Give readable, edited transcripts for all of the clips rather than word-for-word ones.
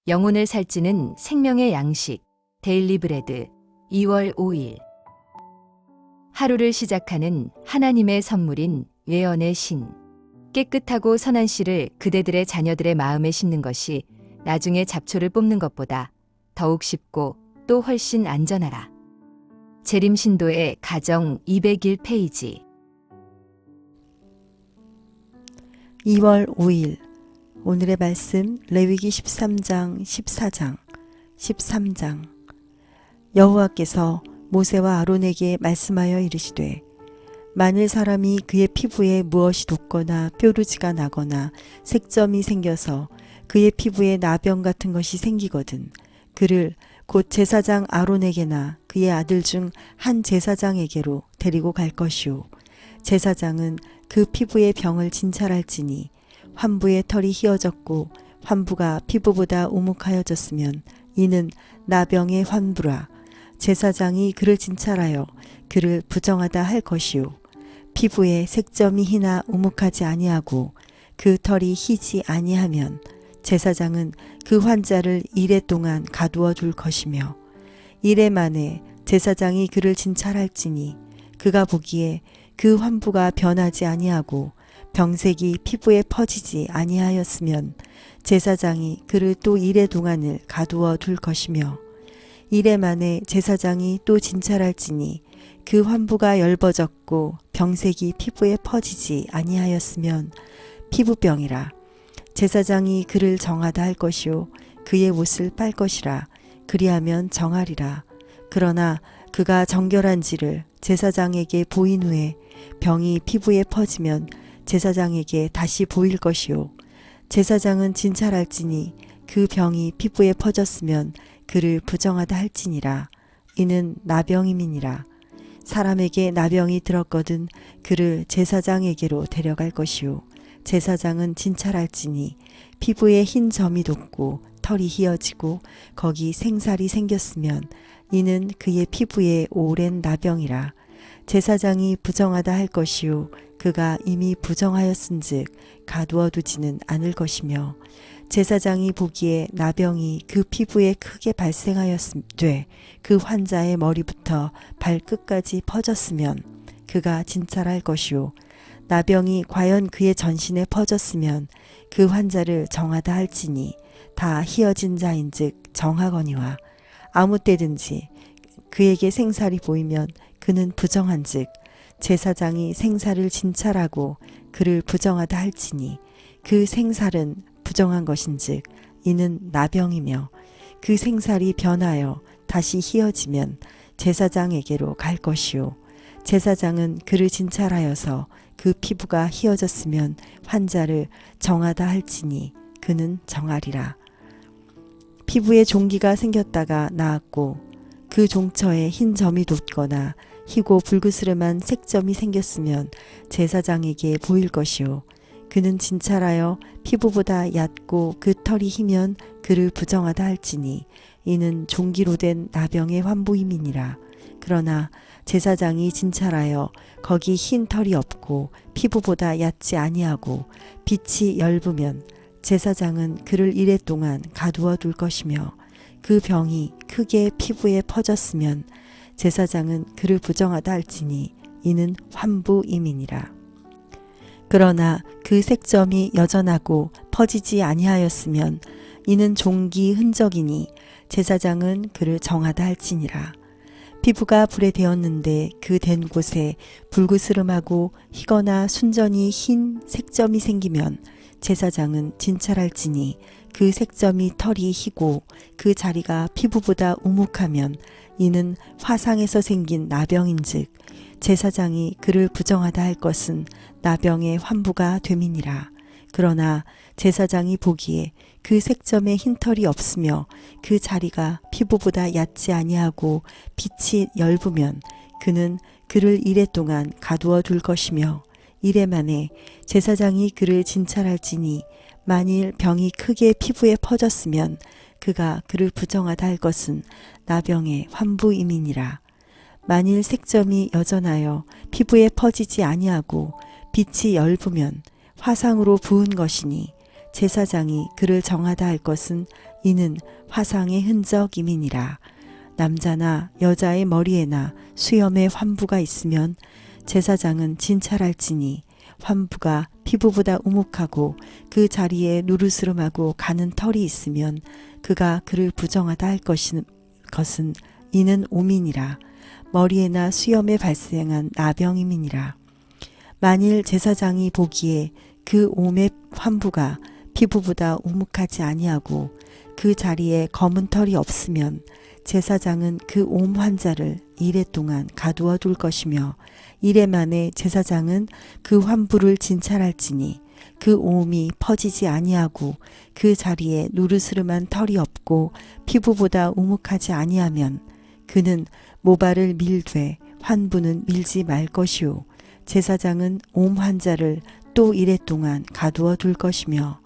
영혼을 살찌는 생명의 양식 데일리 브레드 2월 5일 하루를 시작하는 하나님의 선물인 예언의 신 깨끗하고 선한 씨를 그대들의 자녀들의 마음에 심는 것이 나중에 잡초를 뽑는 것보다 더욱 쉽고 또 훨씬 안전하라. 재림 신도의 가정 201페이지 2월 5일 오늘의 말씀 레위기 13장 14장 13장 여호와께서 모세와 아론에게 말씀하여 이르시되 만일 사람이 그의 피부에 무엇이 돋거나 뾰루지가 나거나 색점이 생겨서 그의 피부에 나병 같은 것이 생기거든 그를 곧 제사장 아론에게나 그의 아들 중 한 제사장에게로 데리고 갈 것이요 제사장은 그 피부의 병을 진찰할지니 환부의 털이 휘어졌고 환부가 피부보다 우묵하여졌으면 이는 나병의 환부라. 제사장이 그를 진찰하여 그를 부정하다 할 것이요 피부에 색점이 희나 우묵하지 아니하고 그 털이 희지 아니하면 제사장은 그 환자를 이레 동안 가두어 둘 것이며 이레 만에 제사장이 그를 진찰할지니 그가 보기에 그 환부가 변하지 아니하고 병색이 피부에 퍼지지 아니하였으면 제사장이 그를 또 이레 동안을 가두어 둘 것이며 이레 만에 제사장이 또 진찰할지니 그 환부가 엷어졌고 병색이 피부에 퍼지지 아니하였으면 피부병이라. 제사장이 그를 정하다 할 것이요 그의 옷을 빨 것이라. 그리하면 정하리라. 그러나 그가 정결한지를 제사장에게 보인 후에 병이 피부에 퍼지면 제사장에게 다시 보일 것이요 제사장은 진찰할지니 그 병이 피부에 퍼졌으면 그를 부정하다 할지니라. 이는 나병임이니라. 사람에게 나병이 들었거든 그를 제사장에게로 데려갈 것이요 제사장은 진찰할지니 피부에 흰 점이 돋고 털이 휘어지고 거기 생살이 생겼으면 이는 그의 피부에 오랜 나병이라. 제사장이 부정하다 할 것이요 그가 이미 부정하였은즉 가두어 두지는 않을 것이며 제사장이 보기에 나병이 그 피부에 크게 발생하였되 그 환자의 머리부터 발끝까지 퍼졌으면 그가 진찰할 것이요 나병이 과연 그의 전신에 퍼졌으면 그 환자를 정하다 할지니 다 희어진 자인즉 정하거니와 아무 때든지 그에게 생살이 보이면 그는 부정한즉 제사장이 생살을 진찰하고 그를 부정하다 할지니 그 생살은 부정한 것인즉 이는 나병이며 그 생살이 변하여 다시 희어지면 제사장에게로 갈 것이요 제사장은 그를 진찰하여서 그 피부가 희어졌으면 환자를 정하다 할지니 그는 정하리라. 피부에 종기가 생겼다가 나았고 그 종처에 흰 점이 돋거나 희고 불그스름한 색점이 생겼으면 제사장에게 보일 것이요 그는 진찰하여 피부보다 얕고 그 털이 희면 그를 부정하다 할지니 이는 종기로 된 나병의 환부임이니라. 그러나 제사장이 진찰하여 거기 흰 털이 없고 피부보다 얕지 아니하고 빛이 엷으면 제사장은 그를 이레 동안 가두어 둘 것이며 그 병이 크게 피부에 퍼졌으면 제사장은 그를 부정하다 할지니 이는 환부임이니라. 그러나 그 색점이 여전하고 퍼지지 아니하였으면 이는 종기 흔적이니 제사장은 그를 정하다 할지니라. 피부가 불에 데었는데 그 댄 곳에 불그스름하고 희거나 순전히 흰 색점이 생기면 제사장은 진찰할지니 그 색점이 털이 희고 그 자리가 피부보다 우묵하면 이는 화상에서 생긴 나병인즉 제사장이 그를 부정하다 할 것은 나병의 환부가 됨이니라. 그러나 제사장이 보기에 그 색점에 흰 털이 없으며 그 자리가 피부보다 얕지 아니하고 빛이 엷으면 그는 그를 이레 동안 가두어 둘 것이며 이레 만에 제사장이 그를 진찰할지니 만일 병이 크게 피부에 퍼졌으면 그가 그를 부정하다 할 것은 나병의 환부임이니라. 만일 색점이 여전하여 피부에 퍼지지 아니하고 빛이 엷으면 화상으로 부은 것이니 제사장이 그를 정하다 할 것은 이는 화상의 흔적임이니라. 남자나 여자의 머리에나 수염에 환부가 있으면 제사장은 진찰할지니 환부가 피부보다 우묵하고 그 자리에 누르스름하고 가는 털이 있으면 그가 그를 부정하다 할 것은 이는 오민이라. 머리에나 수염에 발생한 나병임이니라. 만일 제사장이 보기에 그 옴의 환부가 피부보다 우묵하지 아니하고 그 자리에 검은 털이 없으면 제사장은 그 옴 환자를 이레 동안 가두어 둘 것이며 이레 만에 제사장은 그 환부를 진찰할지니 그 옴이 퍼지지 아니하고 그 자리에 누르스름한 털이 없고 피부보다 우묵하지 아니하면 그는 모발을 밀되 환부는 밀지 말 것이요 제사장은 옴 환자를 또 이레 동안 가두어 둘 것이며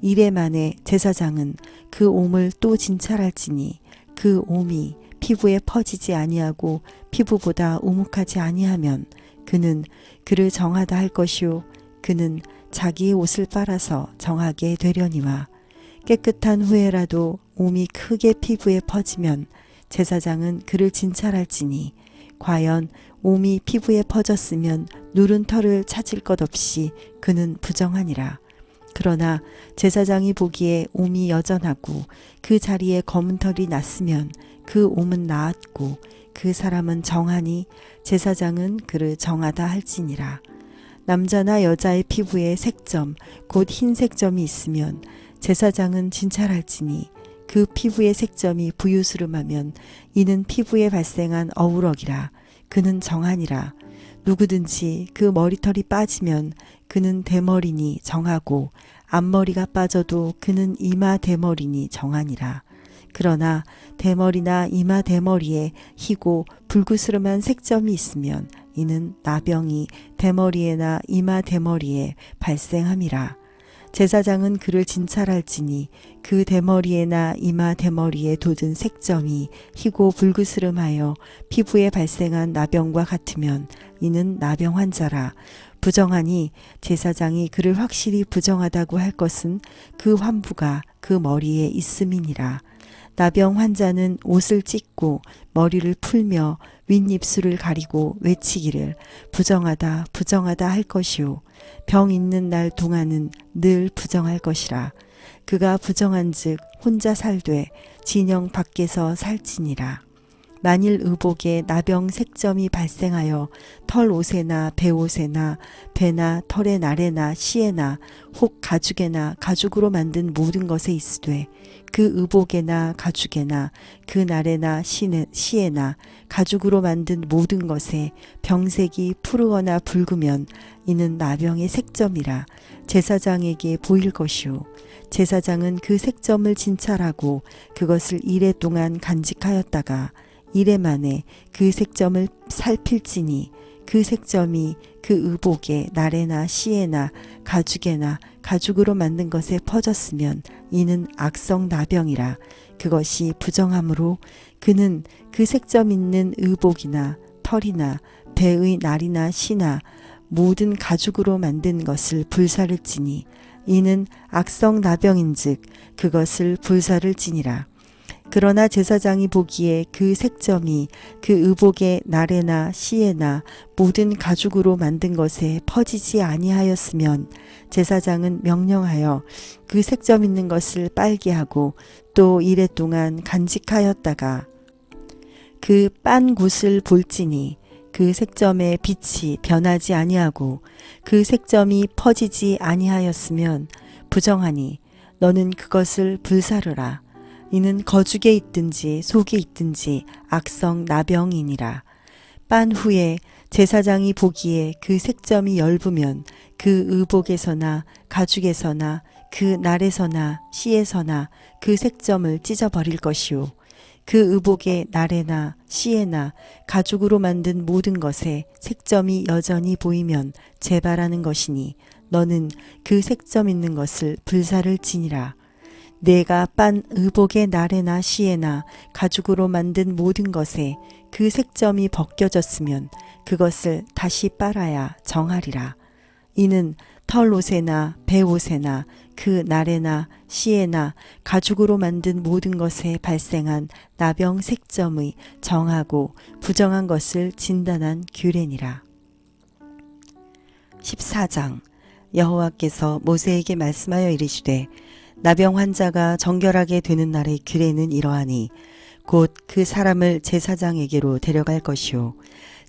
이레 만에 제사장은 그 옴을 또 진찰할지니 그 옴이 피부에 퍼지지 아니하고 피부보다 우묵하지 아니하면 그는 그를 정하다 할 것이요 그는 자기의 옷을 빨아서 정하게 되려니와 깨끗한 후에라도 옴이 크게 피부에 퍼지면 제사장은 그를 진찰할지니 과연 옴이 피부에 퍼졌으면 누른 털을 찾을 것 없이 그는 부정하니라. 그러나 제사장이 보기에 옴이 여전하고 그 자리에 검은 털이 났으면 그 옴은 나았고 그 사람은 정하니 제사장은 그를 정하다 할지니라. 남자나 여자의 피부에 색점 곧 흰색 점이 있으면 제사장은 진찰할지니 그 피부의 색점이 부유스름하면 이는 피부에 발생한 어우럭이라. 그는 정하니라. 누구든지 그 머리털이 빠지면 그는 대머리니 정하고 앞머리가 빠져도 그는 이마 대머리니 정하니라. 그러나 대머리나 이마 대머리에 희고 불구스름한 색점이 있으면 이는 나병이 대머리에나 이마 대머리에 발생함이라. 제사장은 그를 진찰할지니 그 대머리에나 이마 대머리에 돋은 색점이 희고 불구스름하여 피부에 발생한 나병과 같으면 이는 나병 환자라. 부정하니 제사장이 그를 확실히 부정하다고 할 것은 그 환부가 그 머리에 있음이니라. 나병 환자는 옷을 찢고 머리를 풀며 윗입술을 가리고 외치기를 부정하다 부정하다 할 것이요 병 있는 날 동안은 늘 부정할 것이라. 그가 부정한즉 혼자 살되 진영 밖에서 살지니라. 만일 의복에 나병 색점이 발생하여 털 옷에나 배옷에나 배나 털의 날에나 씨에나 혹 가죽에나 가죽으로 만든 모든 것에 있으되 그 의복에나 가죽에나 그 날에나 씨에나 가죽으로 만든 모든 것에 병색이 푸르거나 붉으면 이는 나병의 색점이라. 제사장에게 보일 것이요 제사장은 그 색점을 진찰하고 그것을 이레 동안 간직하였다가 이레 만에 그 색점을 살필지니 그 색점이 그 의복에 날에나 씨에나 가죽에나 가죽으로 만든 것에 퍼졌으면 이는 악성 나병이라. 그것이 부정함으로 그는 그 색점 있는 의복이나 털이나 배의 날이나 씨나 모든 가죽으로 만든 것을 불사를 지니 이는 악성 나병인즉 그것을 불사를 지니라. 그러나 제사장이 보기에 그 색점이 그 의복의 날에나 씨에나 모든 가죽으로 만든 것에 퍼지지 아니하였으면 제사장은 명령하여 그 색점 있는 것을 빨게 하고 또 이레 동안 간직하였다가 그 빤 곳을 볼지니 그 색점의 빛이 변하지 아니하고 그 색점이 퍼지지 아니하였으면 부정하니 너는 그것을 불사르라. 이는 거죽에 있든지 속에 있든지 악성 나병이니라. 빤 후에 제사장이 보기에 그 색점이 엷으면 그 의복에서나 가죽에서나 그 날에서나 씨에서나 그 색점을 찢어버릴 것이요 그 의복의 날에나 씨에나 가죽으로 만든 모든 것에 색점이 여전히 보이면 재발하는 것이니 너는 그 색점 있는 것을 불사를 지니라. 내가 빤 의복의 날에나 씨에나 가죽으로 만든 모든 것에 그 색점이 벗겨졌으면 그것을 다시 빨아야 정하리라. 이는 털옷에나 배옷에나 그 날에나 시에나 가죽으로 만든 모든 것에 발생한 나병 색점의 정하고 부정한 것을 진단한 규례니라. 14장 여호와께서 모세에게 말씀하여 이르시되 나병 환자가 정결하게 되는 날의 규례는 이러하니 곧 그 사람을 제사장에게로 데려갈 것이요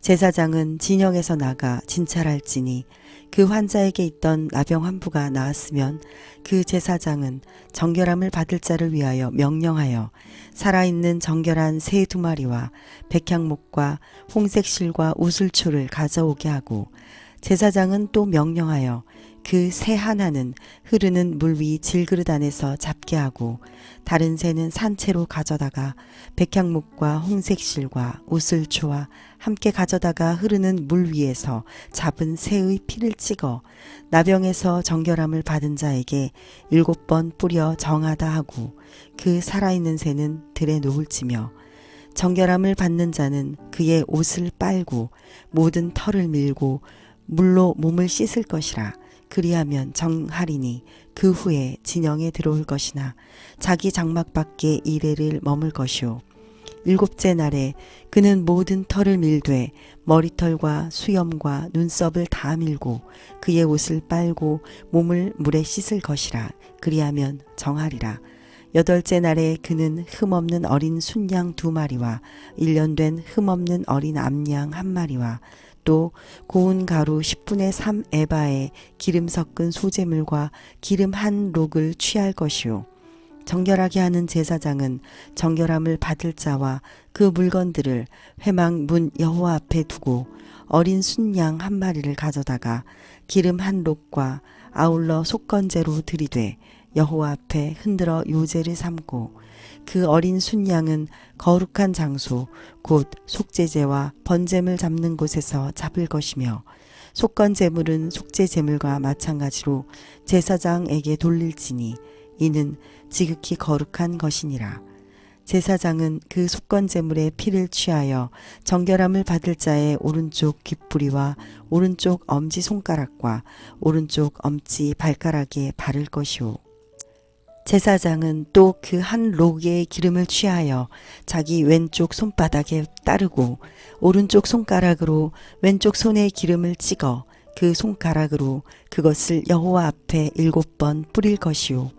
제사장은 진영에서 나가 진찰할지니 그 환자에게 있던 나병 환부가 나았으면 그 제사장은 정결함을 받을 자를 위하여 명령하여 살아있는 정결한 새 2마리와 백향목과 홍색실과 우슬초를 가져오게 하고 제사장은 또 명령하여 그 새 하나는 흐르는 물 위 질그릇 안에서 잡게 하고 다른 새는 산채로 가져다가 백향목과 홍색실과 우슬초와 함께 가져다가 흐르는 물 위에서 잡은 새의 피를 찍어 나병에서 정결함을 받은 자에게 7번 뿌려 정하다 하고 그 살아있는 새는 들에 놓을지며 정결함을 받는 자는 그의 옷을 빨고 모든 털을 밀고 물로 몸을 씻을 것이라. 그리하면 정하리니 그 후에 진영에 들어올 것이나 자기 장막 밖에 이레를 머물 것이요 7째 날에 그는 모든 털을 밀되 머리털과 수염과 눈썹을 다 밀고 그의 옷을 빨고 몸을 물에 씻을 것이라. 그리하면 정하리라. 8째 날에 그는 흠없는 어린 순양 2마리와 1년 된 흠없는 어린 암양 1마리와 또 고운 가루 10분의 3 에바에 기름 섞은 소재물과 기름 1록을 취할 것이요 정결하게 하는 제사장은 정결함을 받을 자와 그 물건들을 회막 문 여호와 앞에 두고 어린 순양 1마리를 가져다가 기름 1록과 아울러 속건제로 들이되 여호와 앞에 흔들어 요제를 삼고 그 어린 순양은 거룩한 장소 곧 속죄제와 번제물 잡는 곳에서 잡을 것이며 속건제물은 속죄제물과 마찬가지로 제사장에게 돌릴지니 이는 지극히 거룩한 것이니라. 제사장은 그 속건제물의 피를 취하여 정결함을 받을 자의 오른쪽 귓뿌리와 오른쪽 엄지손가락과 오른쪽 엄지 발가락에 바를 것이요 제사장은 또 그 1록의 기름을 취하여 자기 왼쪽 손바닥에 따르고 오른쪽 손가락으로 왼쪽 손에 기름을 찍어 그 손가락으로 그것을 여호와 앞에 7번 뿌릴 것이요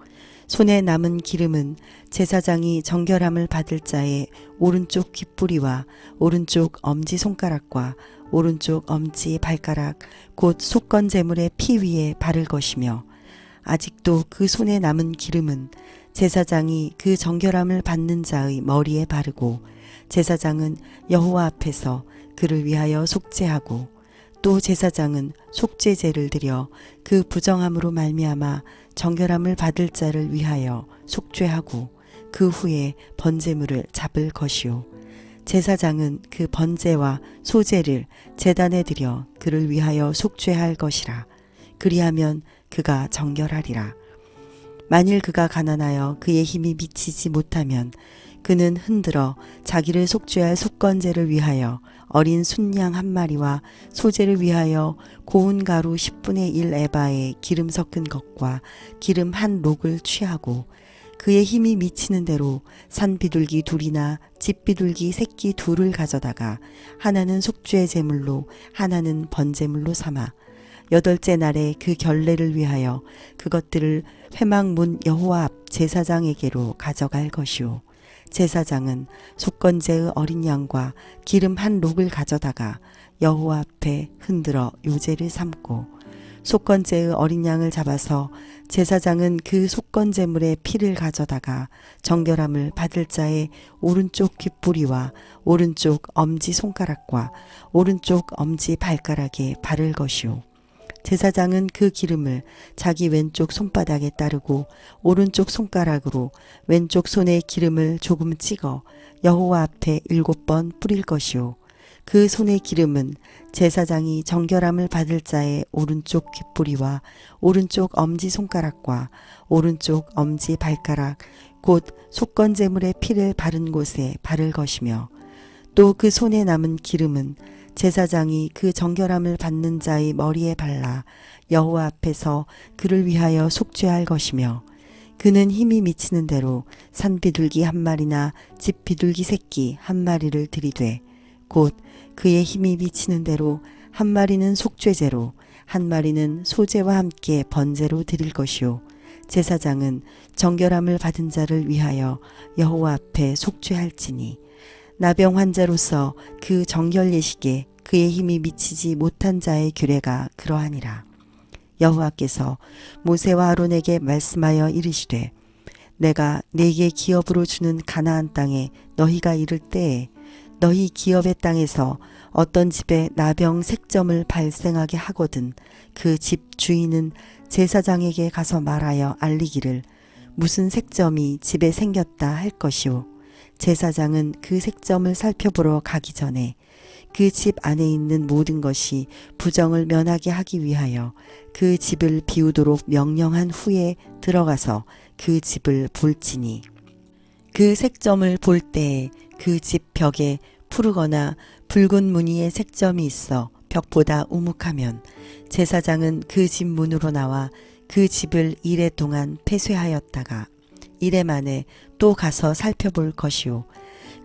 손에 남은 기름은 제사장이 정결함을 받을 자의 오른쪽 귓뿌리와 오른쪽 엄지손가락과 오른쪽 엄지 발가락 곧 속건제물의 피 위에 바를 것이며 아직도 그 손에 남은 기름은 제사장이 그 정결함을 받는 자의 머리에 바르고 제사장은 여호와 앞에서 그를 위하여 속죄하고 또 제사장은 속죄제를 드려 그 부정함으로 말미암아 정결함을 받을 자를 위하여 속죄하고 그 후에 번제물을 잡을 것이요 제사장은 그 번제와 소제를 제단에 드려 그를 위하여 속죄할 것이라. 그리하면 그가 정결하리라. 만일 그가 가난하여 그의 힘이 미치지 못하면 그는 흔들어 자기를 속죄할 속건제를 위하여 어린 순양 1마리와 소제를 위하여 고운 가루 10분의 1 에바에 기름 섞은 것과 기름 1록을 취하고 그의 힘이 미치는 대로 산비둘기 2이나 집비둘기 새끼 2를 가져다가 하나는 속죄 제물로 하나는 번제물로 삼아 8째 날에 그 결례를 위하여 그것들을 회막 문 여호와 앞 제사장에게로 가져갈 것이요 제사장은 속건제의 어린 양과 기름 1록을 가져다가 여호와 앞에 흔들어 요제를 삼고 속건제의 어린 양을 잡아서 제사장은 그 속건제물의 피를 가져다가 정결함을 받을 자의 오른쪽 귓뿌리와 오른쪽 엄지손가락과 오른쪽 엄지 발가락에 바를 것이요 제사장은 그 기름을 자기 왼쪽 손바닥에 따르고 오른쪽 손가락으로 왼쪽 손에 기름을 조금 찍어 여호와 앞에 7번 뿌릴 것이요 그 손의 기름은 제사장이 정결함을 받을 자의 오른쪽 귓뿌리와 오른쪽 엄지손가락과 오른쪽 엄지 발가락 곧 속건제물의 피를 바른 곳에 바를 것이며 또 그 손에 남은 기름은 제사장이 그 정결함을 받는 자의 머리에 발라 여호와 앞에서 그를 위하여 속죄할 것이며 그는 힘이 미치는 대로 산비둘기 한 마리나 집비둘기 새끼 한 마리를 들이되 곧 그의 힘이 미치는 대로 한 마리는 속죄제로 한 마리는 소제와 함께 번제로 드릴 것이요 제사장은 정결함을 받은 자를 위하여 여호와 앞에 속죄할지니 나병 환자로서 그 정결 예식에 그의 힘이 미치지 못한 자의 규례가 그러하니라. 여호와께서 모세와 아론에게 말씀하여 이르시되 내가 네게 기업으로 주는 가나안 땅에 너희가 이를 때에 너희 기업의 땅에서 어떤 집에 나병 색점을 발생하게 하거든 그 집 주인은 제사장에게 가서 말하여 알리기를 무슨 색점이 집에 생겼다 할 것이요 제사장은 그 색점을 살펴보러 가기 전에 그 집 안에 있는 모든 것이 부정을 면하게 하기 위하여 그 집을 비우도록 명령한 후에 들어가서 그 집을 볼지니 그 색점을 볼 때에 그 집 벽에 푸르거나 붉은 무늬의 색점이 있어 벽보다 우묵하면 제사장은 그 집 문으로 나와 그 집을 이래 동안 폐쇄하였다가 이래 만에 또 가서 살펴볼 것이요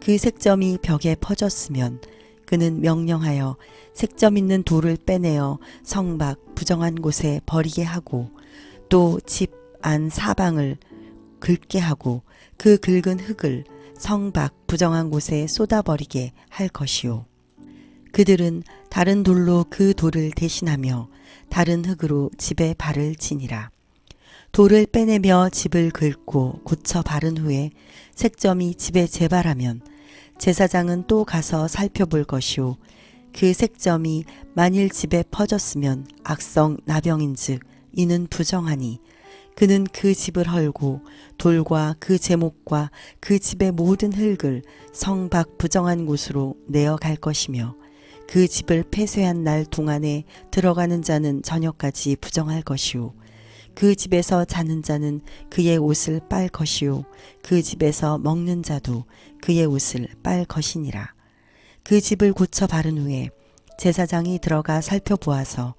그 색점이 벽에 퍼졌으면 그는 명령하여 색점 있는 돌을 빼내어 성 밖 부정한 곳에 버리게 하고 또 집 안 사방을 긁게 하고 그 긁은 흙을 성 밖 부정한 곳에 쏟아버리게 할 것이요 그들은 다른 돌로 그 돌을 대신하며 다른 흙으로 집에 발을 치니라. 돌을 빼내며 집을 긁고 고쳐 바른 후에 색점이 집에 재발하면 제사장은 또 가서 살펴볼 것이요 그 색점이 만일 집에 퍼졌으면 악성 나병인즉 이는 부정하니 그는 그 집을 헐고 돌과 그 제목과 그 집의 모든 흙을 성 밖 부정한 곳으로 내어 갈 것이며 그 집을 폐쇄한 날 동안에 들어가는 자는 저녁까지 부정할 것이요 그 집에서 자는 자는 그의 옷을 빨 것이요 그 집에서 먹는 자도 그의 옷을 빨 것이니라. 그 집을 고쳐 바른 후에 제사장이 들어가 살펴보아서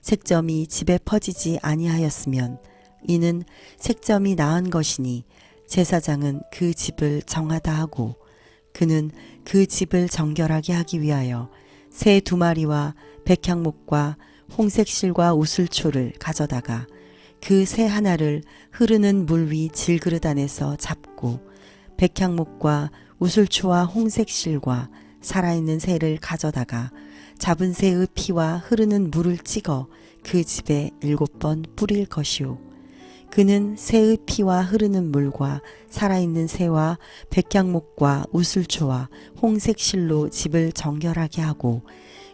색점이 집에 퍼지지 아니하였으면 이는 색점이 나은 것이니 제사장은 그 집을 정하다 하고 그는 그 집을 정결하게 하기 위하여 새 2마리와 백향목과 홍색실과 우슬초를 가져다가 그 새 하나를 흐르는 물 위 질그릇 안에서 잡고 백향목과 우슬초와 홍색실과 살아있는 새를 가져다가 잡은 새의 피와 흐르는 물을 찍어 그 집에 7번 뿌릴 것이요 그는 새의 피와 흐르는 물과 살아있는 새와 백향목과 우슬초와 홍색실로 집을 정결하게 하고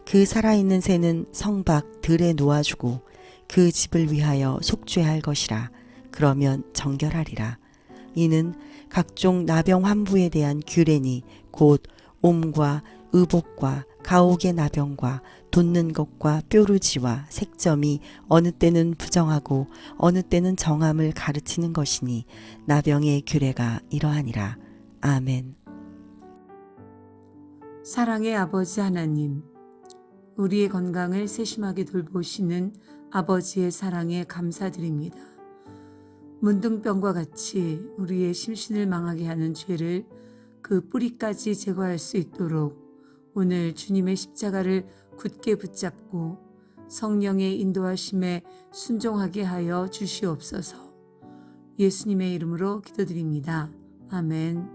그 살아있는 새는 성 밖 들에 놓아주고 그 집을 위하여 속죄할 것이라. 그러면 정결하리라. 이는 각종 나병 환부에 대한 규례니 곧 옴과 의복과 가옥의 나병과 돋는 것과 뾰루지와 색점이 어느 때는 부정하고 어느 때는 정함을 가르치는 것이니 나병의 규례가 이러하니라. 아멘. 사랑의 아버지 하나님, 우리의 건강을 세심하게 돌보시는 아버지의 사랑에 감사드립니다. 문둥병과 같이 우리의 심신을 망하게 하는 죄를 그 뿌리까지 제거할 수 있도록 오늘 주님의 십자가를 굳게 붙잡고 성령의 인도하심에 순종하게 하여 주시옵소서. 예수님의 이름으로 기도드립니다. 아멘.